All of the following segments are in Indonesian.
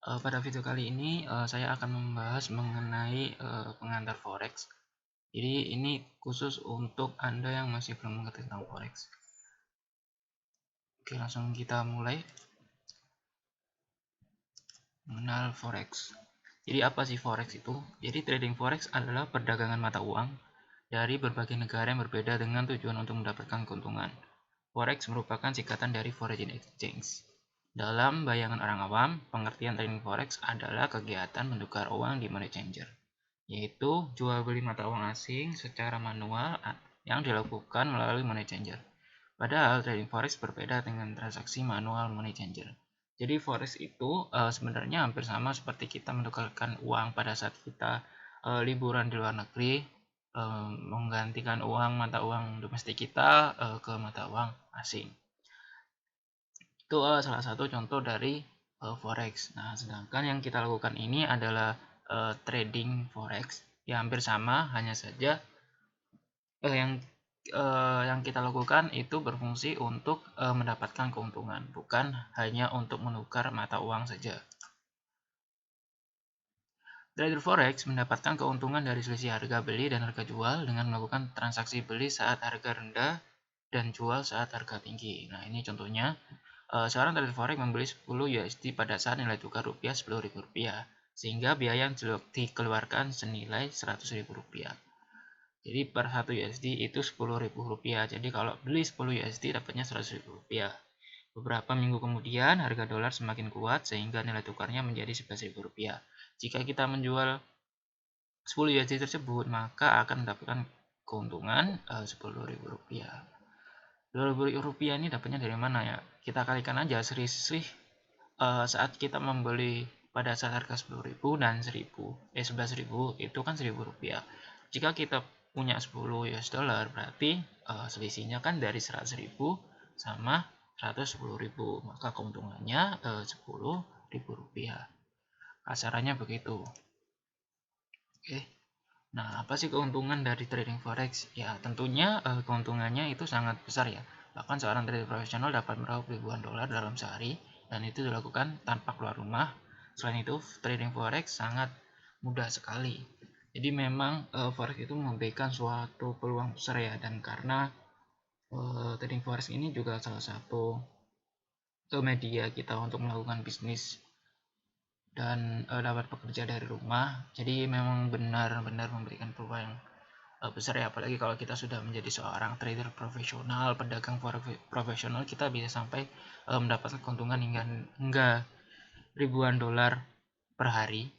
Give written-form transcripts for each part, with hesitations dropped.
Pada video kali ini saya akan membahas mengenai pengantar forex. Jadi ini khusus untuk Anda yang masih belum mengerti tentang forex. Oke, langsung kita mulai mengenal forex. Jadi apa sih forex itu? Jadi trading forex adalah perdagangan mata uang dari berbagai negara yang berbeda dengan tujuan untuk mendapatkan keuntungan. Forex merupakan singkatan dari foreign exchange. Dalam bayangan orang awam, pengertian trading forex adalah kegiatan menukar uang di money changer, yaitu jual beli mata uang asing secara manual yang dilakukan melalui money changer. Padahal trading forex berbeda dengan transaksi manual money changer. Jadi forex itu sebenarnya hampir sama seperti kita menukarkan uang pada saat kita liburan di luar negeri, menggantikan mata uang domestik kita ke mata uang asing. Itu salah satu contoh dari forex. Nah, sedangkan yang kita lakukan ini adalah trading forex. Ya hampir sama, hanya saja yang kita lakukan itu berfungsi untuk mendapatkan keuntungan, bukan hanya untuk menukar mata uang saja. Trader forex mendapatkan keuntungan dari selisih harga beli dan harga jual dengan melakukan transaksi beli saat harga rendah dan jual saat harga tinggi. Nah, ini contohnya. Seorang trader forex membeli 10 USD pada saat nilai tukar rupiah Rp10.000, sehingga biaya yang dikeluarkan senilai Rp100.000. Jadi per 1 USD itu Rp10.000. Jadi kalau beli 10 USD dapatnya Rp100.000. Beberapa minggu kemudian harga dolar semakin kuat sehingga nilai tukarnya menjadi Rp11.000. Jika kita menjual 10 USD tersebut, maka akan mendapatkan keuntungan Rp10.000. Rp10.000 ini dapatnya dari mana ya? Kita kalikan aja selisih saat kita membeli pada saat harga 10.000 dan 11.000 itu kan Rp1.000. Jika kita punya 10 US dollar berarti selisihnya kan dari 100.000 sama 110.000, maka keuntungannya Rp10.000. Kasarannya begitu. Oke. Nah, apa sih keuntungan dari trading forex? Ya, tentunya keuntungannya itu sangat besar ya. Bahkan seorang trader profesional dapat meraup ribuan dolar dalam sehari, dan itu dilakukan tanpa keluar rumah. Selain itu, trading forex sangat mudah sekali. Jadi memang forex itu memberikan suatu peluang besar ya, dan karena trading forex ini juga salah satu media kita untuk melakukan bisnis dan dapat bekerja dari rumah. Jadi memang benar-benar memberikan peluang yang besar ya, apalagi kalau kita sudah menjadi seorang trader profesional, pedagang forex profesional, kita bisa sampai mendapatkan keuntungan hingga ribuan dolar per hari,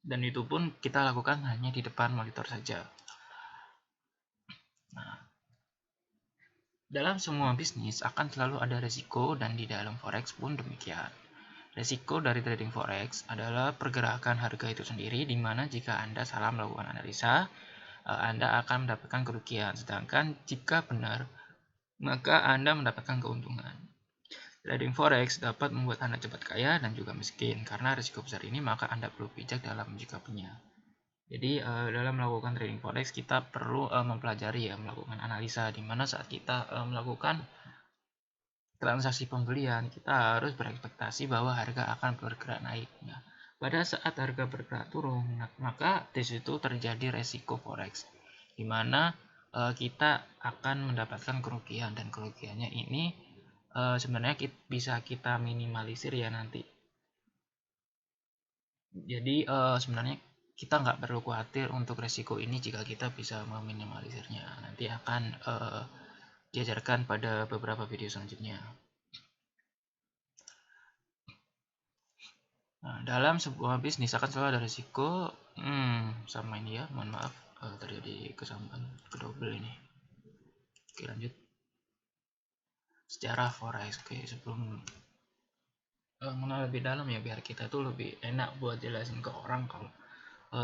dan itu pun kita lakukan hanya di depan monitor saja. Nah, dalam semua bisnis akan selalu ada resiko, dan di dalam forex pun demikian. Resiko dari trading forex adalah pergerakan harga itu sendiri, di mana jika Anda salah melakukan analisa, Anda akan mendapatkan kerugian, sedangkan jika benar, maka Anda mendapatkan keuntungan. Trading forex dapat membuat Anda cepat kaya dan juga miskin. Karena risiko besar ini, maka Anda perlu bijak dalam menyikapinya. Jadi dalam melakukan trading forex kita perlu mempelajari ya, melakukan analisa, di mana saat kita melakukan transaksi pembelian, kita harus berekspektasi bahwa harga akan bergerak naik. Nah, pada saat harga bergerak turun, maka di situ terjadi resiko forex, di mana kita akan mendapatkan kerugian, dan kerugiannya ini sebenarnya bisa kita minimalisir ya nanti. Jadi sebenarnya kita nggak perlu khawatir untuk resiko ini jika kita bisa meminimalisirnya. Nanti akan diajarkan pada beberapa video selanjutnya. Nah, dalam sebuah bisnis akan selalu ada resiko. Sama ini ya, mohon maaf terjadi kesamaan kedouble ini. Oke, lanjut. Sejarah forex. Oke, sebelum mengenal lebih dalam ya, biar kita tuh lebih enak buat jelasin ke orang kalau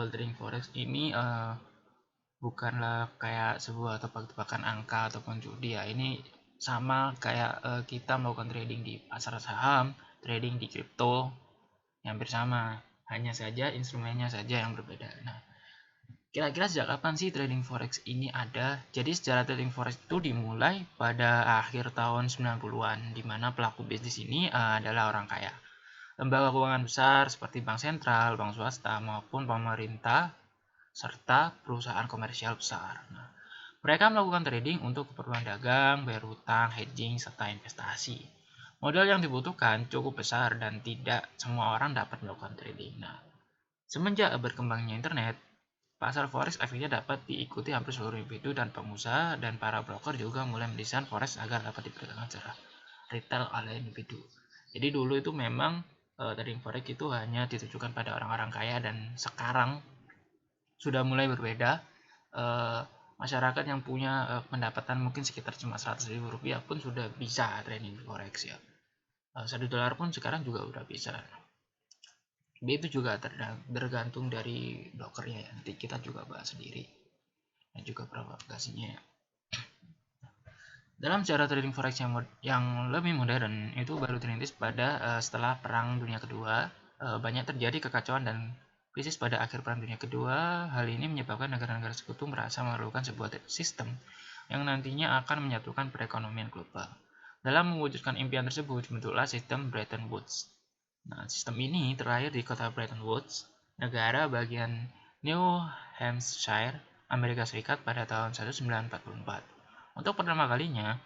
trading forex ini bukanlah kayak sebuah tebak-tebakan angka ataupun judi ya. Ini sama kayak kita melakukan trading di pasar saham, trading di kripto, hampir sama, hanya saja instrumennya saja yang berbeda. Nah, kira-kira sejak kapan sih trading forex ini ada? Jadi sejarah trading forex itu dimulai pada akhir tahun 90-an, di mana pelaku bisnis ini adalah orang kaya. lembaga keuangan besar seperti bank sentral, bank swasta, maupun pemerintah, serta perusahaan komersial besar. Nah, mereka melakukan trading untuk keperluan dagang, bayar hutang, hedging, serta investasi. Modal yang dibutuhkan cukup besar dan tidak semua orang dapat melakukan trading. Nah, semenjak berkembangnya internet, pasar forex akhirnya dapat diikuti hampir seluruh individu dan pengusaha, dan para broker juga mulai mendesain forex agar dapat diperdagangkan secara retail oleh individu. Jadi dulu itu memang trading forex itu hanya ditujukan pada orang-orang kaya, dan sekarang sudah mulai berbeda. Eh, Masyarakat yang punya pendapatan mungkin sekitar cuma 100.000 rupiah pun sudah bisa trading forex ya. $1 pun sekarang juga udah bisa. Tapi itu juga tergantung dari brokernya ya. Nanti kita juga bahas sendiri dan juga berapa aplikasinya ya. Dalam cara trading forex yang lebih modern itu baru dirintis pada setelah Perang Dunia Kedua. Banyak terjadi kekacauan dan krisis pada akhir Perang Dunia Kedua. Hal ini menyebabkan negara-negara sekutu merasa memerlukan sebuah sistem yang nantinya akan menyatukan perekonomian global. Dalam mewujudkan impian tersebut, dibentuklah sistem Bretton Woods. Nah, sistem ini terlahir di kota Bretton Woods, negara bagian New Hampshire, Amerika Serikat pada tahun 1944. Untuk pertama kalinya,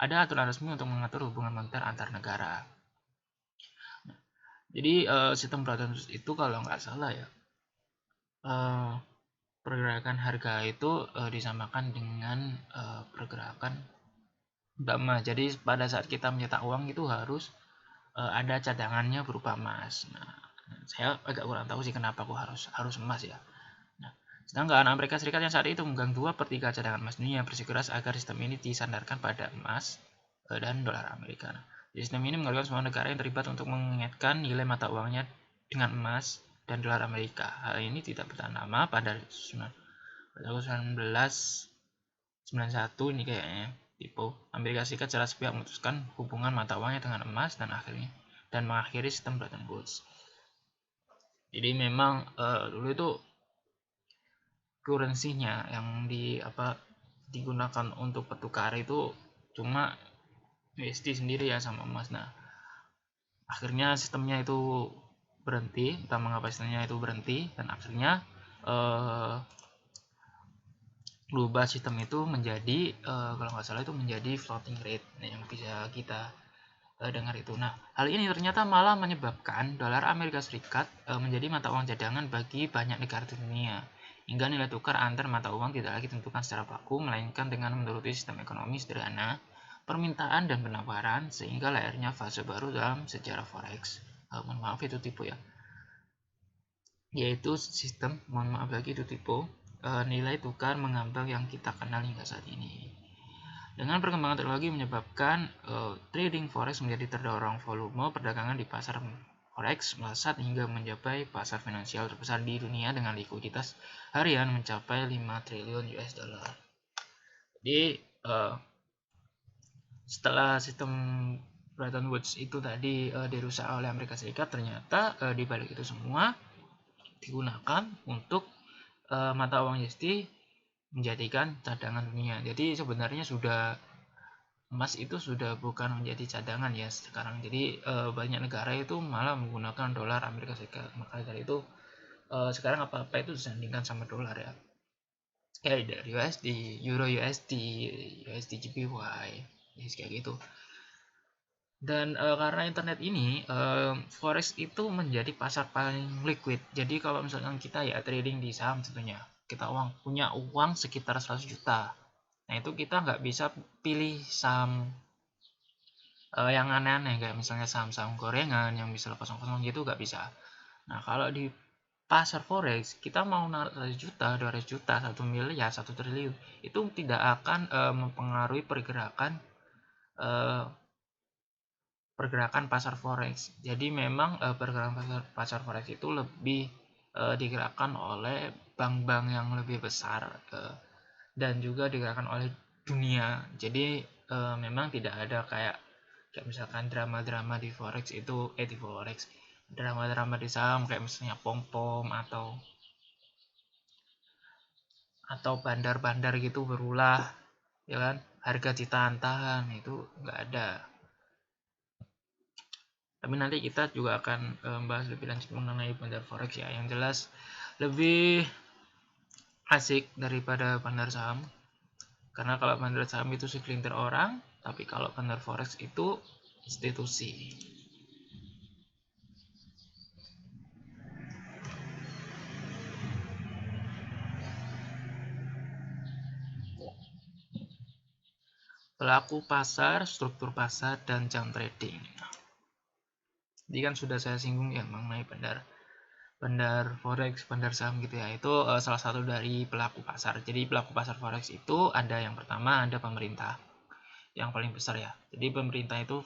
ada aturan resmi untuk mengatur hubungan moneter antar negara. Jadi sistem Bretton Woods itu kalau nggak salah ya, pergerakan harga itu disamakan dengan pergerakan emas. Jadi pada saat kita mencetak uang itu harus ada cadangannya berupa emas. Nah, saya agak kurang tahu sih kenapa kok harus emas ya. Nah, sedangkan Amerika Serikat yang saat itu memegang 2/3 cadangan emas dunia bersikeras agar sistem ini disandarkan pada emas dan dolar Amerika. Nah, sistem ini mengajarkan semua negara yang terlibat untuk mengingatkan nilai mata uangnya dengan emas dan dolar Amerika. Hal ini tidak bertahan lama. Pada 1991 ini kayaknya tipe Amerika Serikat secara sepihak memutuskan hubungan mata uangnya dengan emas dan mengakhiri sistem Bretton Woods. Jadi memang dulu itu currency-nya yang digunakan untuk pertukar itu cuma USD sendiri ya sama emas. Nah, akhirnya sistemnya itu berhenti, entah mengapa sistemnya itu berhenti, dan akhirnya berubah sistem itu menjadi kalau nggak salah itu menjadi floating rate yang bisa kita dengar itu. Nah, hal ini ternyata malah menyebabkan dolar Amerika Serikat menjadi mata uang cadangan bagi banyak negara di dunia, hingga nilai tukar antar mata uang tidak lagi ditentukan secara baku, melainkan dengan menuruti sistem ekonomi sederhana, permintaan dan penawaran, sehingga lahirnya fase baru dalam sejarah forex. Mohon maaf itu tipu ya, yaitu sistem, mohon maaf lagi itu tipu, nilai tukar mengambang yang kita kenal hingga saat ini. Dengan perkembangan teknologi menyebabkan trading forex menjadi terdorong, volume perdagangan di pasar forex melesat hingga mencapai pasar finansial terbesar di dunia dengan likuiditas harian mencapai 5 triliun US dollar. Jadi setelah sistem Bretton Woods itu tadi dirusak oleh Amerika Serikat, ternyata di balik itu semua digunakan untuk mata uang USD menjadikan cadangan dunia. Jadi sebenarnya emas itu sudah bukan menjadi cadangan ya sekarang. Jadi banyak negara itu malah menggunakan dolar Amerika Serikat. Maka dari itu sekarang apa-apa itu disandingkan sama dolar ya. Kayak dari USD, Euro USD, USD JPY, kayak gitu. Dan karena internet ini, forex itu menjadi pasar paling liquid. Jadi kalau misalkan kita ya trading di saham tentunya, kita punya uang sekitar 100 juta. Nah itu kita nggak bisa pilih saham yang aneh-aneh kayak misalnya saham-saham gorengan yang bisa kosong-kosong gitu nggak bisa. Nah kalau di pasar forex kita mau naruh 100 juta, 200 juta, 1 miliar, 1 triliun itu tidak akan mempengaruhi pergerakan pasar forex. Jadi memang pergerakan pasar forex itu lebih digerakkan oleh bank-bank yang lebih besar dan juga digerakkan oleh dunia. Jadi memang tidak ada kayak misalkan drama-drama di forex itu di forex, drama-drama di saham kayak misalnya pom-pom atau bandar-bandar gitu berulah ya kan, harga ditahan-tahan, itu nggak ada. Tapi nanti kita juga akan membahas lebih lanjut mengenai bandar forex ya, yang jelas lebih asik daripada bandar saham. Karena kalau bandar saham itu segelintir orang, tapi kalau bandar forex itu institusi. Pelaku pasar, struktur pasar, dan jam trading. Jadi kan sudah saya singgung ya mengenai bandar forex, bandar saham gitu ya. Itu salah satu dari pelaku pasar. Jadi pelaku pasar forex itu ada yang pertama ada pemerintah yang paling besar ya. Jadi pemerintah itu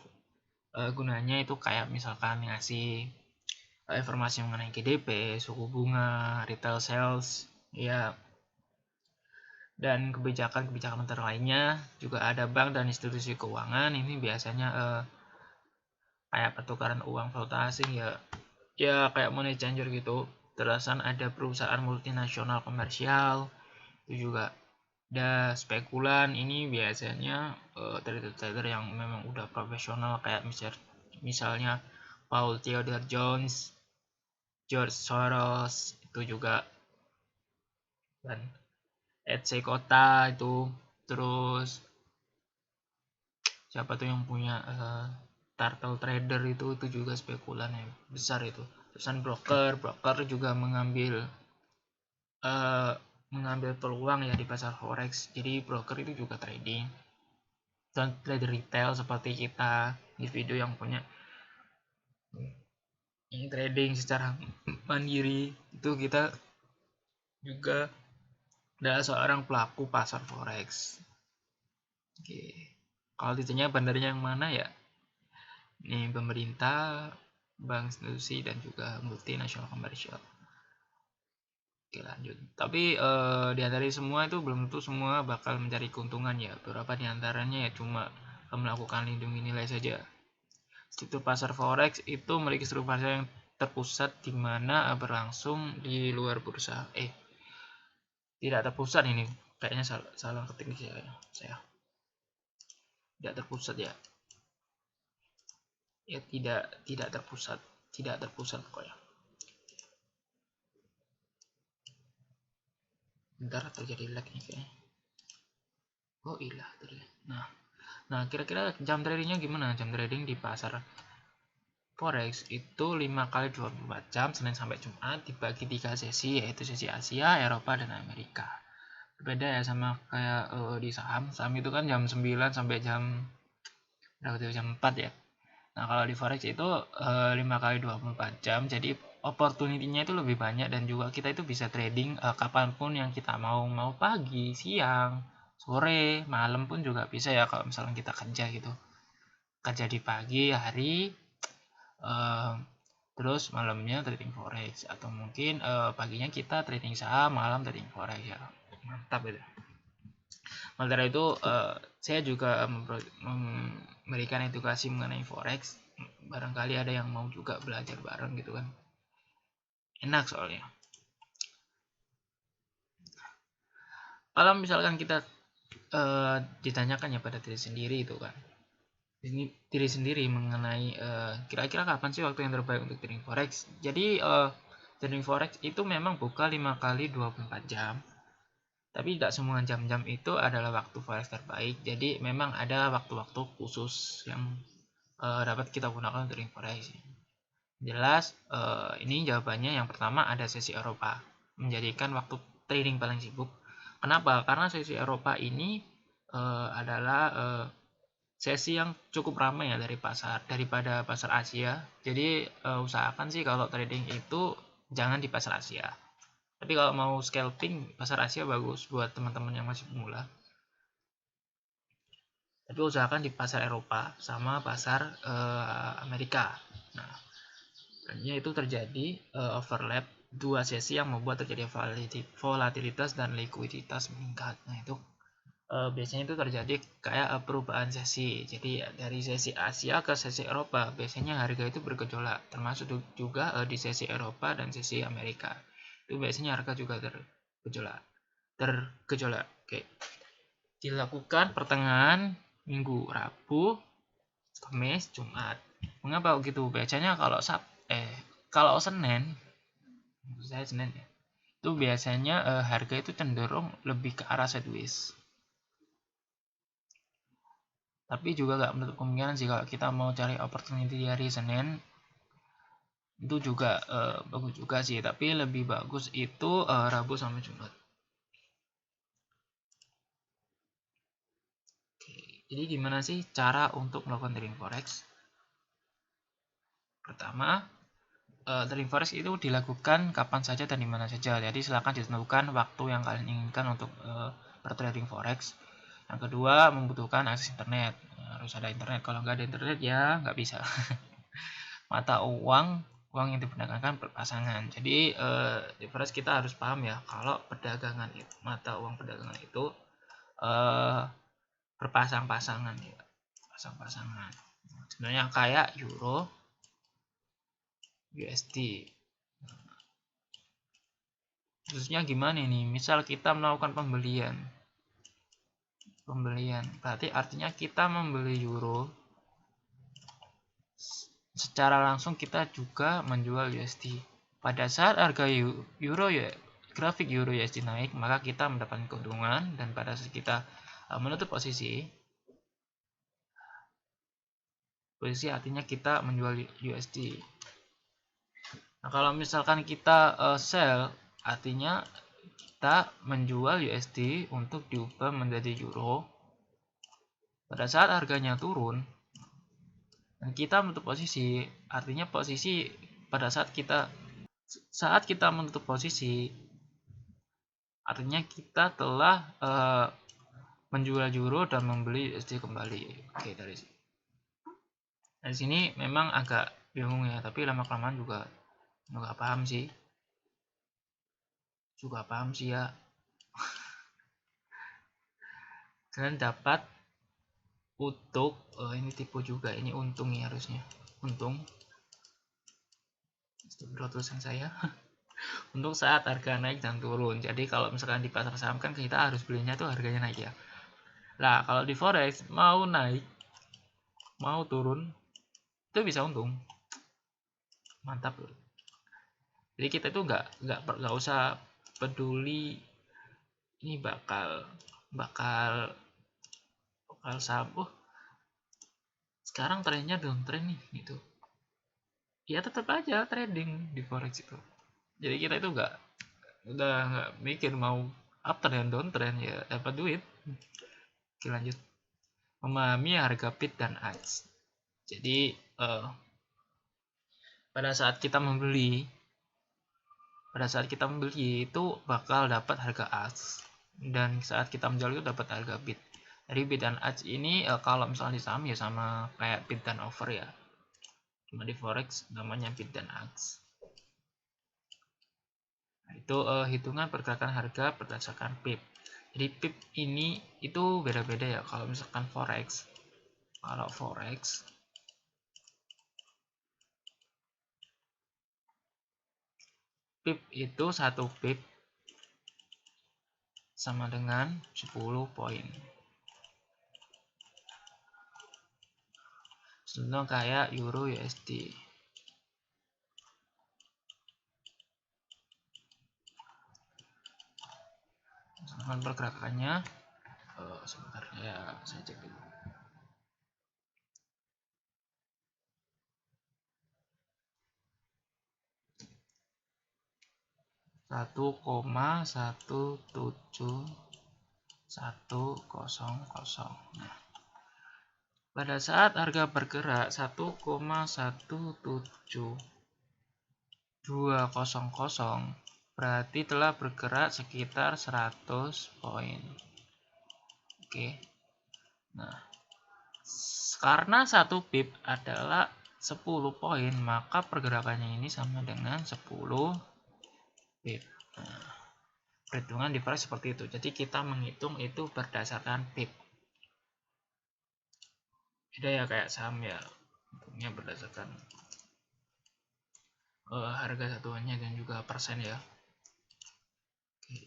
gunanya itu kayak misalkan ngasih informasi mengenai GDP, suku bunga, retail sales, ya, dan kebijakan-kebijakan lainnya. Juga ada bank dan institusi keuangan. Ini biasanya kayak pertukaran uang valuta asing ya kayak money changer gitu. Terusan ada perusahaan multinasional komersial, itu juga ada spekulan. Ini biasanya trader-trader yang memang udah profesional kayak misalnya Paul Theodore Jones, George Soros, itu juga, dan Ed Seykota itu. Terus siapa tuh yang punya turtle trader itu juga spekulan yang besar itu. Terusan broker juga mengambil peluang ya di pasar forex. Jadi broker itu juga trading, dan trader retail seperti kita, individu yang punya trading secara mandiri, itu kita juga adalah seorang pelaku pasar forex. Oke. Kalau ditanya bandarnya yang mana ya, ini pemerintah, bank, institusi, dan juga multinasional komersial. Oke, lanjut. Tapi di antara semua itu belum tentu semua bakal mencari keuntungan ya. Beberapa di antaranya ya cuma melakukan lindungi nilai saja. Struktur pasar forex itu memiliki struktur pasar yang terpusat di mana berlangsung di luar bursa. Tidak terpusat ini. Kayaknya salah ketik saya. Tidak terpusat ya. Ya tidak terpusat. Tidak terpusat pokoknya. Bentar terjadi lag nih kayaknya. Oh ilah tadi. Nah kira-kira jam tradingnya gimana? Jam trading di pasar forex itu 5 kali 24 jam Senin sampai Jumat, dibagi 3 sesi, yaitu sesi Asia, Eropa, dan Amerika. Berbeda ya sama kayak di saham. Saham itu kan jam 9 sampai jam jam 4 ya. Nah kalau di forex itu 5 kali 24 jam, jadi opportunity-nya itu lebih banyak, dan juga kita itu bisa trading kapanpun yang kita mau pagi, siang, sore, malam pun juga bisa ya. Kalau misalnya kita kerja gitu, kerja di pagi hari, terus malamnya trading forex, atau mungkin paginya kita trading saham, malam trading forex ya. Mantap itu. Maka dari itu saya juga memberikan edukasi mengenai forex. Barangkali ada yang mau juga belajar bareng gitu kan. Enak soalnya. Kalau misalkan kita ditanyakan ya pada diri sendiri itu kan. Ini diri sendiri mengenai kira-kira kapan sih waktu yang terbaik untuk trading forex. Jadi trading forex itu memang buka 5 kali 24 jam. Tapi tidak semua jam-jam itu adalah waktu forex terbaik. Jadi memang ada waktu-waktu khusus yang dapat kita gunakan untuk trading forex. Jelas ini jawabannya. Yang pertama ada sesi Eropa, menjadikan waktu trading paling sibuk. Kenapa? Karena sesi Eropa ini adalah sesi yang cukup ramai ya daripada pasar Asia. Jadi usahakan sih kalau trading itu jangan di pasar Asia. Tapi kalau mau scalping, pasar Asia bagus buat teman-teman yang masih pemula. Tapi usahakan di pasar Eropa sama pasar Amerika. Nah, itu terjadi overlap dua sesi yang membuat terjadi volatilitas dan likuiditas meningkat. Nah, itu biasanya itu terjadi kayak perubahan sesi. Jadi dari sesi Asia ke sesi Eropa, biasanya harga itu bergejolak. Termasuk juga di sesi Eropa dan sesi Amerika. Itu biasanya harga juga tergejolak. Oke. Dilakukan pertengahan minggu, Rabu, Kamis, Jumat. Mengapa begitu? Biasanya kalau Senin, saya Senin ya, itu biasanya harga itu cenderung lebih ke arah sideways. Tapi juga nggak menutup kemungkinan sih kalau kita mau cari opportunity di hari Senin, itu juga bagus juga sih. Tapi lebih bagus itu Rabu sama Jumat. Oke, jadi gimana sih cara untuk melakukan trading forex? Pertama, trading forex itu dilakukan kapan saja dan di mana saja. Jadi silakan ditentukan waktu yang kalian inginkan untuk bertrading forex. Yang kedua, membutuhkan akses internet. Harus ada internet. Kalau nggak ada internet ya nggak bisa. Mata uang yang diperdagangkan berpasangan. Jadi di forex kita harus paham ya kalau perdagangan itu, mata uang perdagangan itu berpasang-pasangan ya, pasang-pasangan. Sebenarnya kayak euro, USD. Khususnya gimana nih? Misal kita melakukan pembelian, berarti artinya kita membeli euro, secara langsung kita juga menjual USD. Pada saat harga euro ya, grafik euro USD naik, maka kita mendapatkan keuntungan, dan pada saat kita menutup posisi artinya kita menjual USD. Nah, kalau misalkan kita sell, artinya kita menjual USD untuk diubah menjadi euro. Pada saat harganya turun dan kita menutup posisi, artinya posisi pada saat kita menutup posisi, artinya kita telah menjual euro dan membeli USD kembali. Oke, dari sini memang agak bingung ya, tapi lama kelamaan juga paham sih. Ya. Kalian dapat untuk ini tipe juga, ini untung ya harusnya. Untung. Tulisan saya. Untuk saat harga naik dan turun. Jadi kalau misalkan di pasar saham kan kita harus belinya tuh harganya naik ya. Nah, kalau di forex mau naik, mau turun, itu bisa untung. Mantap loh. Jadi kita tuh nggak usah peduli ini bakal saham. Sekarang trennya downtrend nih gitu. Ya tetap aja trading di forex itu. Jadi kita itu udah nggak mikir mau uptrend downtrend, ya dapat duit. Oke, lanjut. Memahami harga bid dan ask. Jadi pada saat kita membeli itu bakal dapat harga ask, dan saat kita menjual itu dapat harga bid. Jadi bid dan ask ini kalau misalnya di saham ya sama kayak bid dan offer ya. Cuma di forex namanya bid dan ask. Nah, itu hitungan pergerakan harga berdasarkan pip. Jadi pip ini itu beda-beda ya. Kalau misalkan forex, pip itu 1 pip sama dengan 10 poin. Contoh kayak euro USD. Misalkan pergerakannya sebentar ya, saya cek dulu. Satu koma 17100. Nah, pada saat harga bergerak 1,17200, berarti telah bergerak sekitar 100 poin. Oke. Nah, karena 1 pip adalah 10 poin, maka pergerakannya ini sama dengan 10 pip. Nah, perhitungan di forex seperti itu. Jadi kita menghitung itu berdasarkan pip. Beda ya kayak saham ya, hitungnya berdasarkan harga satuannya dan juga persen ya. Oke.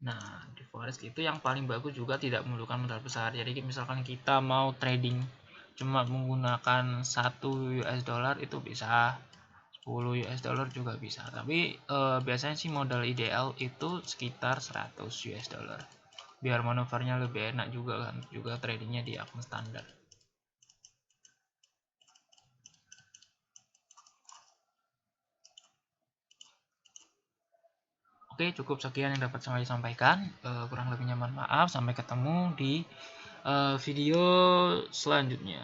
Nah, di forex itu yang paling bagus juga tidak memerlukan modal besar. Jadi misalkan kita mau trading cuma menggunakan 1 US dollar itu bisa, 10 US dollar juga bisa, tapi biasanya sih modal ideal itu sekitar 100 US dollar biar manuvernya lebih enak juga kan, juga tradingnya di akun standar. Oke, cukup sekian yang dapat saya sampaikan. Kurang lebihnya mohon maaf. Sampai ketemu di video selanjutnya.